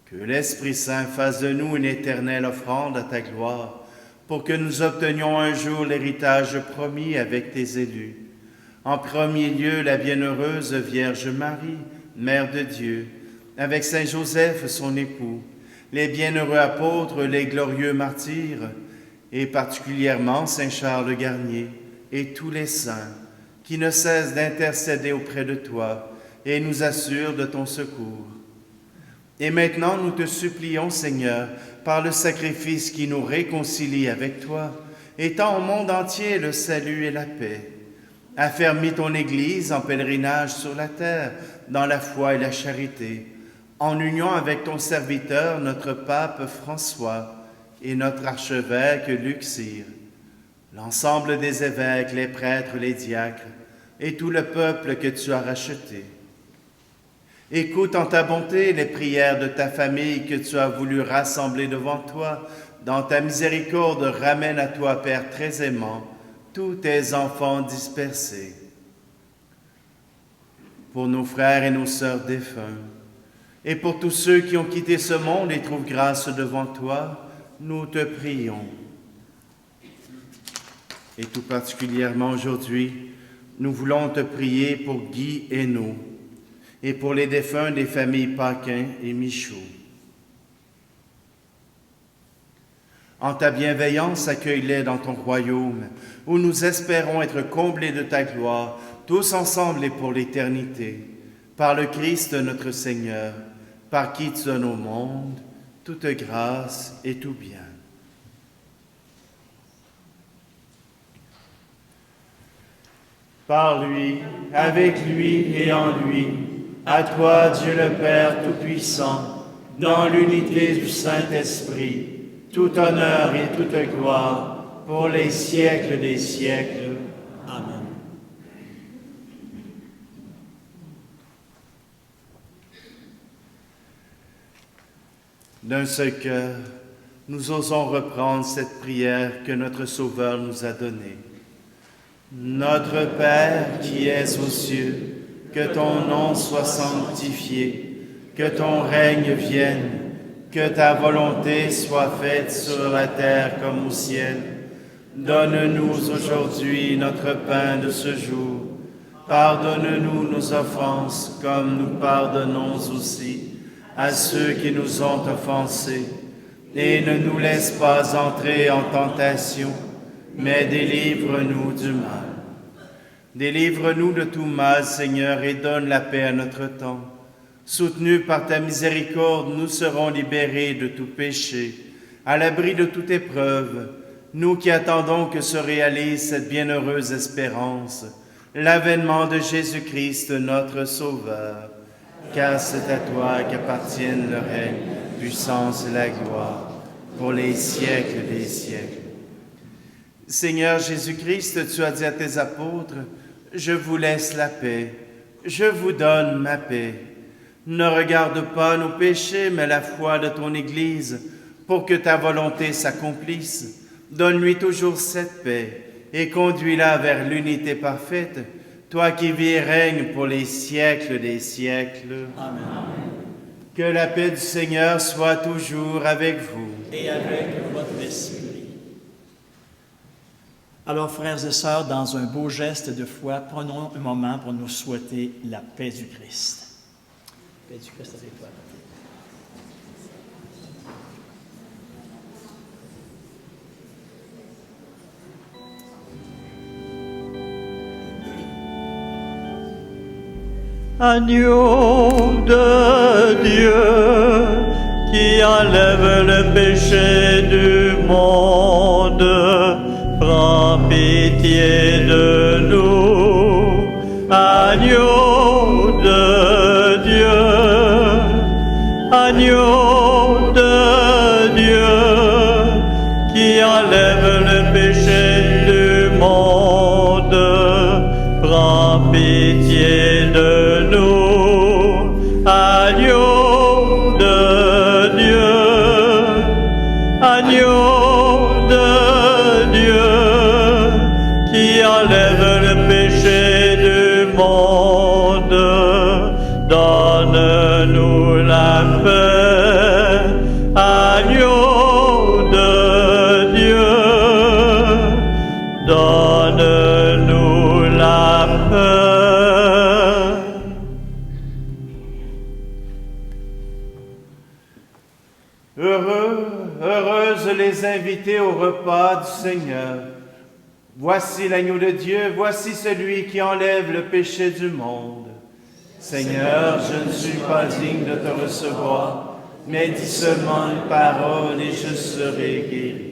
Que l'Esprit Saint fasse de nous une éternelle offrande à ta gloire, pour que nous obtenions un jour l'héritage promis avec tes élus. En premier lieu, la bienheureuse Vierge Marie, Mère de Dieu, avec Saint Joseph, son époux, les bienheureux apôtres, les glorieux martyrs, et particulièrement Saint Charles Garnier, et tous les saints, qui ne cessent d'intercéder auprès de toi et nous assurent de ton secours. Et maintenant, nous te supplions, Seigneur, par le sacrifice qui nous réconcilie avec toi, étends au monde entier le salut et la paix. Affermis ton Église en pèlerinage sur la terre, dans la foi et la charité, en union avec ton serviteur, notre pape François, et notre archevêque Luxire, l'ensemble des évêques, les prêtres, les diacres, et tout le peuple que tu as racheté. Écoute en ta bonté les prières de ta famille que tu as voulu rassembler devant toi. Dans ta miséricorde, ramène à toi, Père très aimant, tous tes enfants dispersés. Pour nos frères et nos sœurs défunts, et pour tous ceux qui ont quitté ce monde et trouvent grâce devant toi, nous te prions. Et tout particulièrement aujourd'hui, nous voulons te prier pour Guy Hainaut et pour les défunts des familles Paquin et Michaud. En ta bienveillance, accueille-les dans ton royaume, où nous espérons être comblés de ta gloire, tous ensemble et pour l'éternité, par le Christ notre Seigneur, par qui tu donnes au monde toute grâce et tout bien. Par lui, avec lui et en lui, à toi, Dieu le Père Tout-Puissant, dans l'unité du Saint-Esprit, tout honneur et toute gloire pour les siècles des siècles. Amen. D'un seul cœur, nous osons reprendre cette prière que notre Sauveur nous a donnée. Notre Père qui es aux cieux, que ton nom soit sanctifié, que ton règne vienne, que ta volonté soit faite sur la terre comme au ciel. Donne-nous aujourd'hui notre pain de ce jour. Pardonne-nous nos offenses comme nous pardonnons aussi à ceux qui nous ont offensés. Et ne nous laisse pas entrer en tentation, mais délivre-nous du mal. Délivre-nous de tout mal, Seigneur, et donne la paix à notre temps. Soutenus par ta miséricorde, nous serons libérés de tout péché, à l'abri de toute épreuve, nous qui attendons que se réalise cette bienheureuse espérance, l'avènement de Jésus-Christ, notre Sauveur. Car c'est à toi qu'appartiennent le règne, la puissance et la gloire, pour les siècles des siècles. Seigneur Jésus-Christ, tu as dit à tes apôtres, « Je vous laisse la paix, je vous donne ma paix. Ne regarde pas nos péchés, mais la foi de ton Église, pour que ta volonté s'accomplisse. Donne-lui toujours cette paix et conduis-la vers l'unité parfaite, toi qui vis et règnes pour les siècles des siècles. Amen. Que la paix du Seigneur soit toujours avec vous. Et avec votre esprit. Alors, frères et sœurs, dans un beau geste de foi, prenons un moment pour nous souhaiter la paix du Christ. Paix du Christ avec toi. Agneau de Dieu qui enlève le péché du monde, prends pitié de nous. Agneau de Dieu, agneau de Dieu qui enlève le péché du monde, prends pitié de nous. Agneau de Dieu, agneau de Dieu qui enlève le péché du monde, donne-nous la paix. Agneau de Dieu, donne-nous la paix. Heureuses les invités au repas du Seigneur. Voici l'agneau de Dieu, voici celui qui enlève le péché du monde. Seigneur, je ne suis pas digne de te recevoir, mais dis seulement une parole et je serai guéri.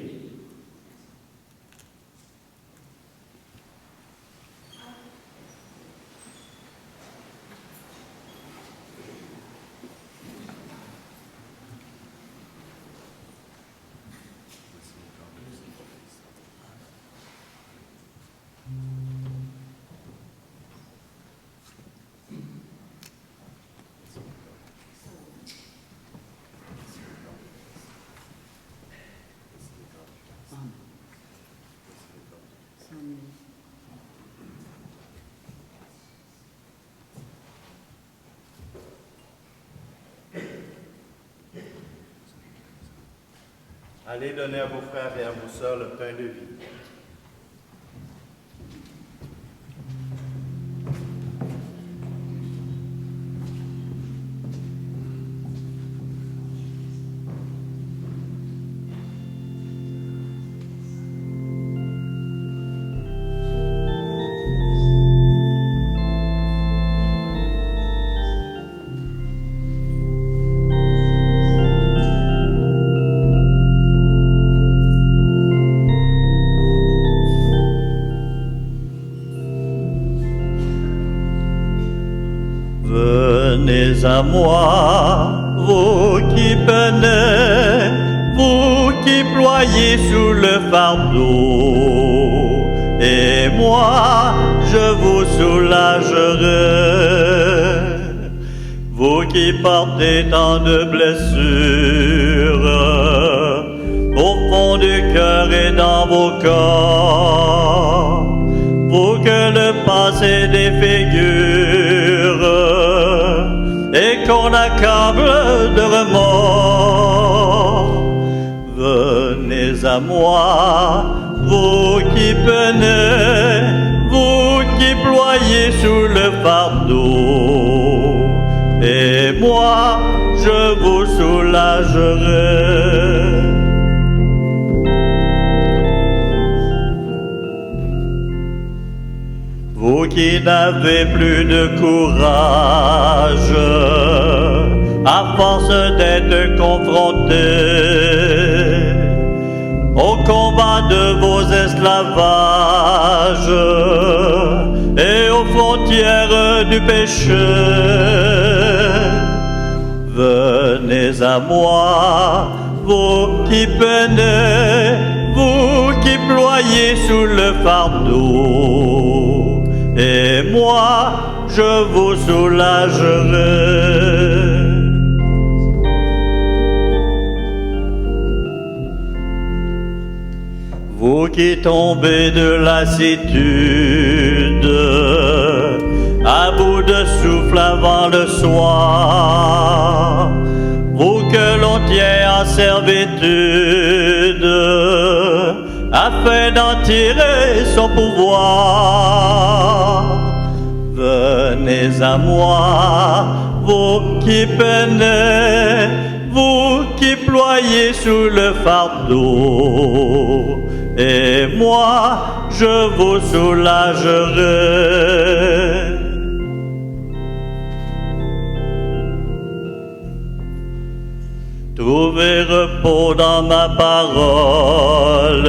Allez donner à vos frères et à vos sœurs le pain de vie. Venez à moi, vous qui peinez, vous qui ployez sous le fardeau, et moi je vous soulagerai. Vous qui portez tant de blessures au fond du cœur et dans vos corps, vous que le passé défigure et qu'on accable de remords. Venez à moi, vous qui peinez, vous qui ployez sous le fardeau, et moi je vous soulagerai. Vous qui n'avez plus de courage, à force d'être confrontés au combat de vos esclavages et aux frontières du péché, venez à moi, vous qui peinez, vous qui ployez sous le fardeau, et moi je vous soulagerai. Vous qui tombez de lassitude, à bout de souffle avant le soir, vous que l'on tient en servitude, afin d'en tirer son pouvoir. Venez à moi, vous qui peinez, vous qui ployez sous le fardeau, et moi je vous soulagerai. Trouvez repos dans ma parole,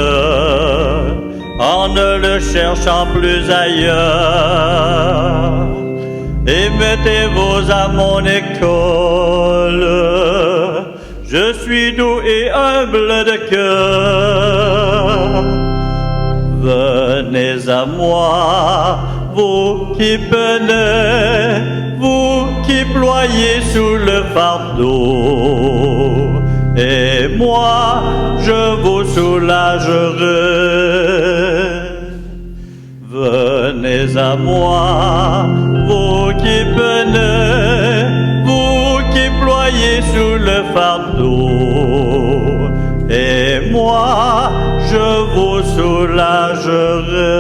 en ne le cherchant plus ailleurs, et mettez vos à mon école. Je suis doux et humble de cœur. Venez à moi, vous qui peinez, vous qui ployez sous le fardeau, et moi je vous soulagerai. Venez à moi, vous qui peinez, vous qui ployez sous le fardeau, et moi je vous soulagerai.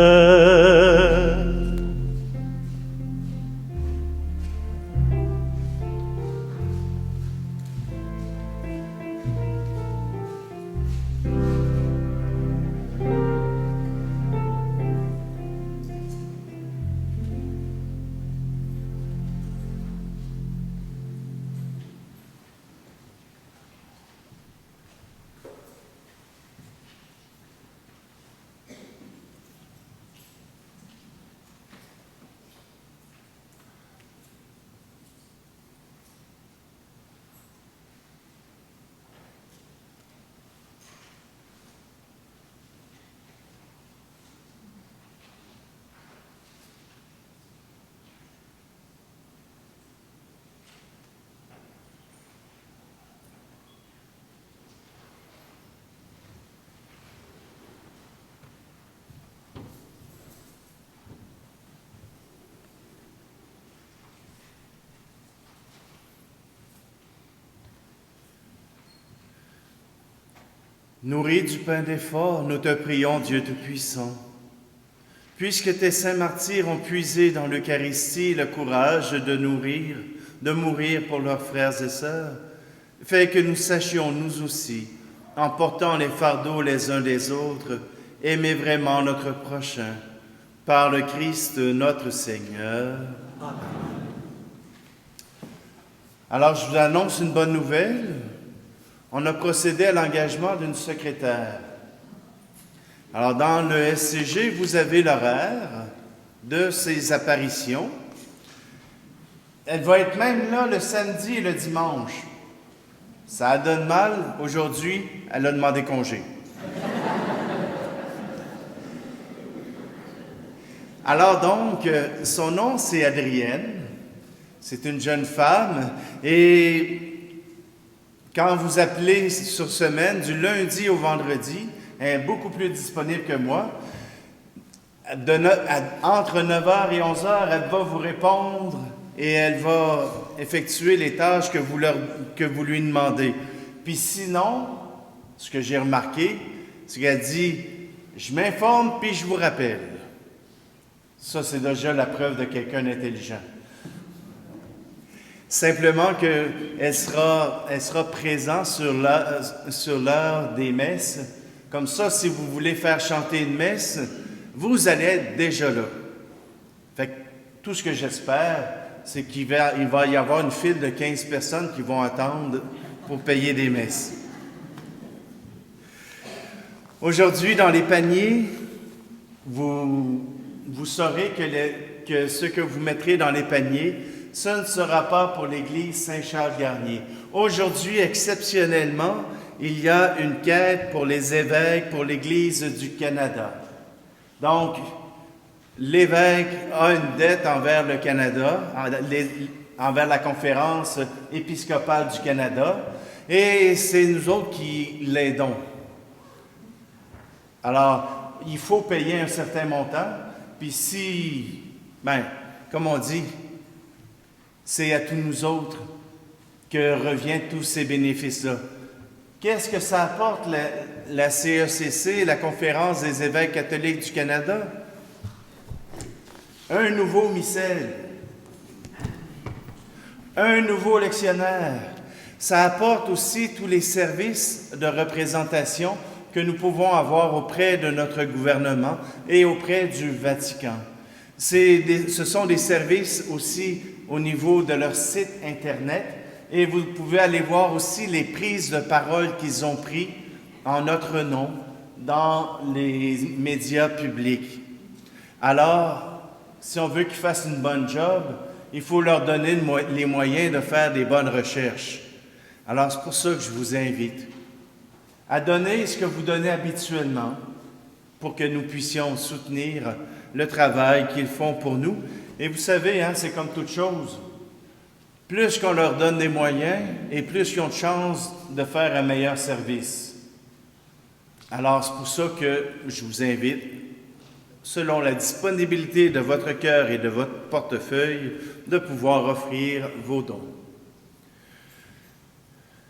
Nourri du pain d'effort, nous te prions, Dieu Tout-Puissant. Puisque tes saints martyrs ont puisé dans l'Eucharistie le courage de mourir pour leurs frères et sœurs, fais que nous sachions, nous aussi, en portant les fardeaux les uns des autres, aimer vraiment notre prochain, par le Christ notre Seigneur. Amen. Alors, je vous annonce une bonne nouvelle. On a procédé à l'engagement d'une secrétaire. Alors, dans le SCG, vous avez l'horaire de ces apparitions. Elle va être même là le samedi et le dimanche. Ça donne mal. Aujourd'hui, elle a demandé congé. Alors donc, son nom, c'est Adrienne. C'est une jeune femme. Et quand vous appelez sur semaine, du lundi au vendredi, elle est beaucoup plus disponible que moi. Entre 9h et 11h, elle va vous répondre et elle va effectuer les tâches que vous lui demandez. Puis sinon, ce que j'ai remarqué, c'est qu'elle dit « Je m'informe puis je vous rappelle ». Ça, c'est déjà la preuve de quelqu'un d'intelligent. Simplement qu'elle sera présente sur l'heure des messes. Comme ça, si vous voulez faire chanter une messe, vous allez être déjà là. Fait que tout ce que j'espère, c'est qu'il va y avoir une file de 15 personnes qui vont attendre pour payer des messes. Aujourd'hui, dans les paniers, vous saurez que ce que vous mettrez dans les paniers, ce ne sera pas pour l'Église Saint-Charles-Garnier. Aujourd'hui, exceptionnellement, il y a une quête pour les évêques, pour l'Église du Canada. Donc, l'évêque a une dette envers le Canada, envers la Conférence épiscopale du Canada, et c'est nous autres qui l'aidons. Alors, il faut payer un certain montant, puis comme on dit, c'est à tous nous autres que reviennent tous ces bénéfices-là. Qu'est-ce que ça apporte la CECC, la Conférence des évêques catholiques du Canada? Un nouveau missel, un nouveau lectionnaire. Ça apporte aussi tous les services de représentation que nous pouvons avoir auprès de notre gouvernement et auprès du Vatican. Ce sont des services aussi au niveau de leur site Internet et vous pouvez aller voir aussi les prises de parole qu'ils ont prises en notre nom dans les médias publics. Alors, si on veut qu'ils fassent une bonne job, il faut leur donner les moyens de faire des bonnes recherches. Alors, c'est pour ça que je vous invite à donner ce que vous donnez habituellement pour que nous puissions soutenir le travail qu'ils font pour nous. Et vous savez, c'est comme toute chose. Plus qu'on leur donne des moyens et plus ils ont de chances de faire un meilleur service. Alors, c'est pour ça que je vous invite, selon la disponibilité de votre cœur et de votre portefeuille, de pouvoir offrir vos dons.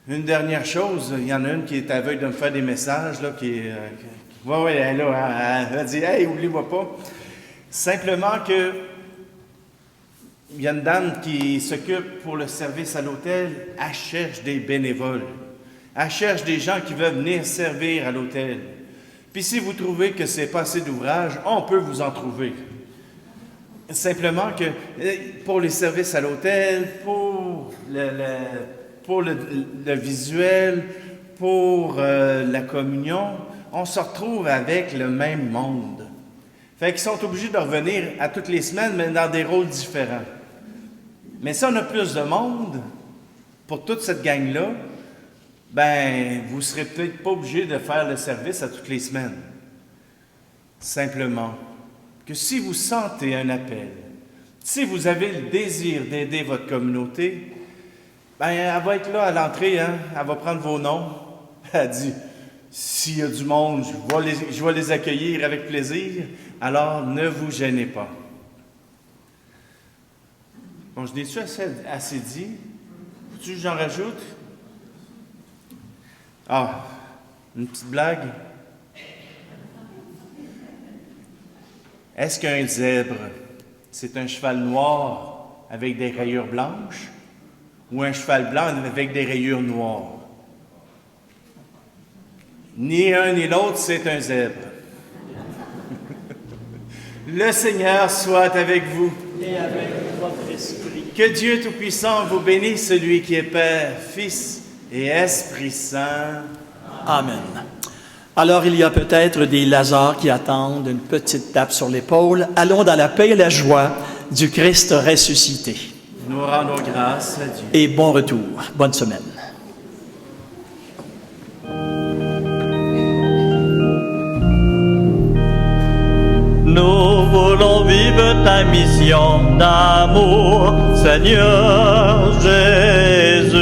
Une dernière chose, il y en a une qui est aveugle de me faire des messages, là, elle est là, elle dit « Hey, oublie-moi pas ». Simplement que il y a une dame qui s'occupe pour le service à l'hôtel, elle cherche des bénévoles. Elle cherche des gens qui veulent venir servir à l'hôtel. Puis si vous trouvez que c'est pas assez d'ouvrage, on peut vous en trouver. Simplement que pour les services à l'hôtel, pour le visuel, pour la communion, on se retrouve avec le même monde. Fait qu'ils sont obligés de revenir à toutes les semaines, mais dans des rôles différents. Mais si on a plus de monde, pour toute cette gang-là, vous ne serez peut-être pas obligé de faire le service à toutes les semaines. Simplement que si vous sentez un appel, si vous avez le désir d'aider votre communauté, elle va être là à l'entrée, elle va prendre vos noms. Elle dit, s'il y a du monde, je vais les accueillir avec plaisir, alors ne vous gênez pas. Bon, je n'ai-tu assez dit? Faut-tu que j'en rajoute? Une petite blague? Est-ce qu'un zèbre, c'est un cheval noir avec des rayures blanches ou un cheval blanc avec des rayures noires? Ni un ni l'autre, c'est un zèbre. Le Seigneur soit avec vous. Et avec votre esprit. Que Dieu Tout-Puissant vous bénisse, celui qui est Père, Fils et Esprit Saint. Amen. Alors il y a peut-être des Lazars qui attendent une petite tape sur l'épaule. Allons dans la paix et la joie du Christ ressuscité. Nous rendons grâce à Dieu. Et bon retour. Bonne semaine. Nous voulons vivre ta mission d'amour, Seigneur Jésus.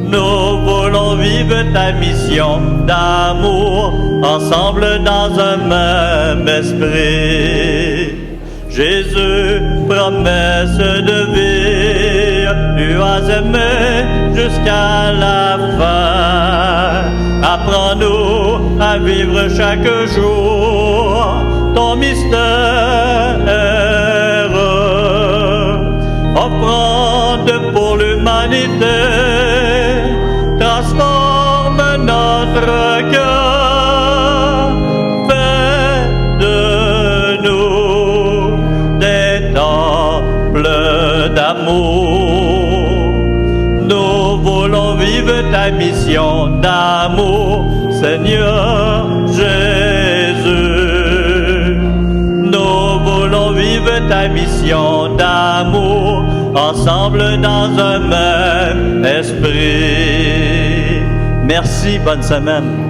Nous voulons vivre ta mission d'amour, ensemble dans un même esprit. Jésus, promesse de vie, tu as aimé jusqu'à la fin. Apprends-nous à vivre chaque jour ton mystère. Offrande pour l'humanité, transforme notre cœur. Fais de nous des temples d'amour. Nous voulons vivre ta mission d'amour, Seigneur Jésus. Nous voulons vivre ta mission d'amour, ensemble dans un même esprit. Merci, bonne semaine.